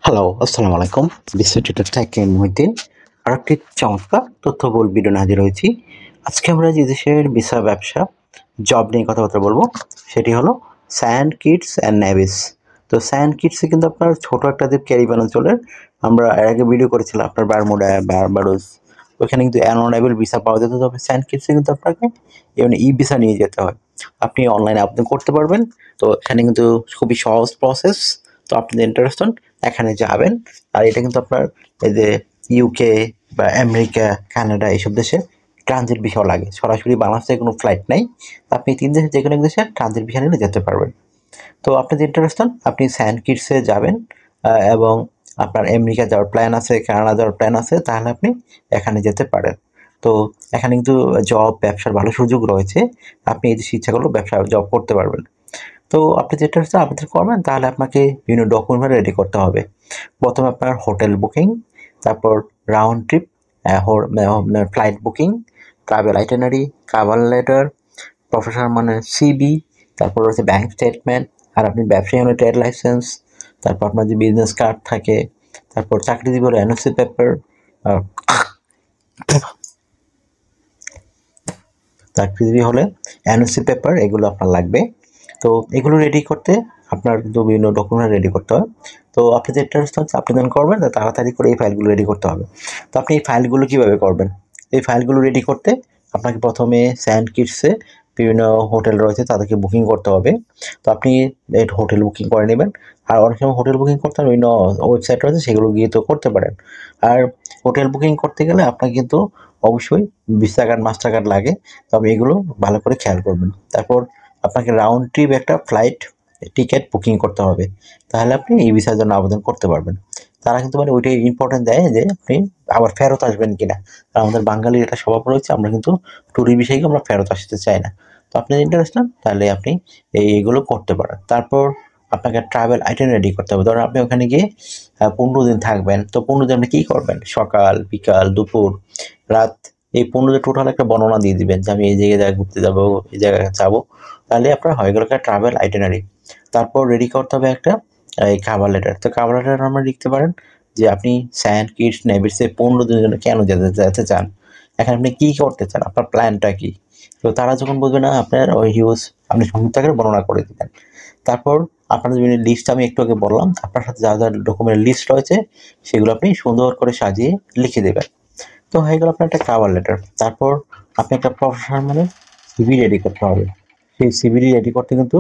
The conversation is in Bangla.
হ্যালো, আসসালামু আলাইকুম। বিশ্ব টিউটর থেকে মহিউদ্দিন আরেকটি চমৎকার তথ্যবহুল ভিডিও নিয়ে হাজির হয়েছি। আজকে আমরা যে দেশের ভিসা ব্যবসা জব নিয়ে কথাবার্তা বলবো সেটি হলো স্যান্ড কিটস অ্যান্ড নেভিস। তো স্যান্ড কিটসে কিন্তু আপনার ছোট একটা দ্বীপ ক্যারিবিয়ান অঞ্চলের আমরা এর আগে ভিডিও করেছিলাম আপনার বারমুডা, বারবাডোস, ওইখানে কিন্তু অ্যানঅনেবল ভিসা পাওয়া যেত। তবে স্যান্ড কিটসে কিন্তু আপনাকে ই ভিসা নিয়ে যেতে হয়। আপনি অনলাইনে আবেদন করতে পারবেন। তো এখানে কিন্তু খুবই সহজ প্রসেস। তো আপনি যদি ইন্টারেস্ট হন এখানে যাবেন। আর এটা কিন্তু আপনার এই যে ইউকে বা আমেরিকা, কানাডা এইসব দেশে ট্রানজিট ভিসাও লাগে। সরাসরি বাংলাদেশে কোনো ফ্লাইট নাই। আপনি ৩ দেশে যেকোনো এক দেশে ট্রানজিট ভিসা নিলে যেতে পারবেন। তো আপনি যদি ইন্টারেস্ট হন আপনি স্যান্ড কিটসে যাবেন এবং আপনার আমেরিকা যাওয়ার প্ল্যান আছে, কানাডা যাওয়ার প্ল্যান আছে, তাহলে আপনি এখানে যেতে পারেন। তো এখানে কিন্তু জব, ব্যবসার ভালো সুযোগ রয়েছে। আপনি এই দেশে ইচ্ছা করলেও ব্যবসা জব করতে পারবেন। তো আপনি যেটা হচ্ছে আবেদন করবেন তাহলে আপনাকে বিভিন্ন ডকুমেন্ট রেডি করতে হবে। প্রথমে আপনার হোটেল বুকিং, তারপর round trip flight booking, travel itinerary, cover letter, professional মানে সিবি, তারপর হচ্ছে ব্যাংক স্টেটমেন্ট, আর আপনি ব্যবসায়ী হলে ট্রেড লাইসেন্স, তারপর আপনার যে বিজনেস কার্ড থাকে, তারপর চাকরিজীবী হলে এনওসি পেপার, চাকরিজীবী হলে এনওসি পেপার, এগুলো আপনার লাগবে। তো এগুলো রেডি করতে আপনার কিন্তু বিভিন্ন ডকুমেন্ট রেডি করতে হয়। তো আপনি যে ইন্টারেস্ট হচ্ছে আবেদন করবেন তাড়াতাড়ি করে এই ফাইলগুলো রেডি করতে হবে। তো আপনি এই ফাইলগুলো কীভাবে করবেন? এই ফাইলগুলো রেডি করতে আপনাকে প্রথমে স্যান্ড কিটসে বিভিন্ন হোটেল রয়েছে তাদেরকে বুকিং করতে হবে। তো আপনি হোটেল বুকিং করে নেবেন। আর অনেক সময় হোটেল বুকিং করতে বিভিন্ন ওয়েবসাইট রয়েছে, সেগুলো গিয়ে তো করতে পারেন। আর হোটেল বুকিং করতে গেলে আপনার কিন্তু অবশ্যই ভিসা কার্ড, মাস্টার কার্ড লাগে। তবে এগুলো ভালো করে খেয়াল করবেন। তারপর আপনাকে রাউন্ড ট্রিপ একটা ফ্লাইট টিকিট বুকিং করতে হবে, তাহলে আপনি এই ভিসার জন্য আবেদন করতে পারবেন। তারা কিন্তু মানে ওইটাই ইম্পর্টেন্ট দেয় যে আপনি আবার ফেরত আসবেন কিনা। আর আমাদের বাঙালির একটা স্বভাব রয়েছে, আমরা কিন্তু ট্যুরি ভিসায় আমরা ফেরত আসতে চাই না। তো আপনি ইন্টারেস্ট নেন তাহলে আপনি এইগুলো করতে পারেন। তারপর আপনাকে ট্রাভেল আইটিনারি করতে হবে। ধরুন আপনি ওখানে গিয়ে ১৫ দিন থাকবেন। তো ১৫ দিন আপনি কী করবেন? সকাল, বিকাল, দুপুর, রাত, এই ১৫ দিন টোটাল একটা বর্ণনা দিয়ে দিবেন যে আমি এই জায়গায় ঘুরতে যাবো, এই জায়গায় যাবো। তাহলে আপনার হয়ে গেল একটা ট্রাভেল আইটিনারি। তারপর রেডি করতে হবে একটা এই কভার লেটার। তো কভার লেটার আমরা লিখতে পারেন যে আপনি স্যান্ড কিটস নেভিসে ১৫ দিনের জন্য কেন যেতে চান? এখানে আপনি কী করতে চান? আপনার প্ল্যানটা কী? তো তারা যখন বলবে না আপনার ওই হিউজ, আপনি সংক্ষিপ্ত আকারে বর্ণনা করে দিবেন। তারপর আপনার যে লিস্ট আমি একটু আগে বললাম, আপনার সাথে যা ডকুমেন্টের লিস্ট রয়েছে সেগুলো আপনি সুন্দর করে সাজিয়ে লিখে দেবেন। তো হয়ে গেল আপনার একটা কভার লেটার। তারপর আপনি একটা প্রফেশনাল মানে সিভি রেডি করতে হবে। সেই সিভিটি রেডি করতে কিন্তু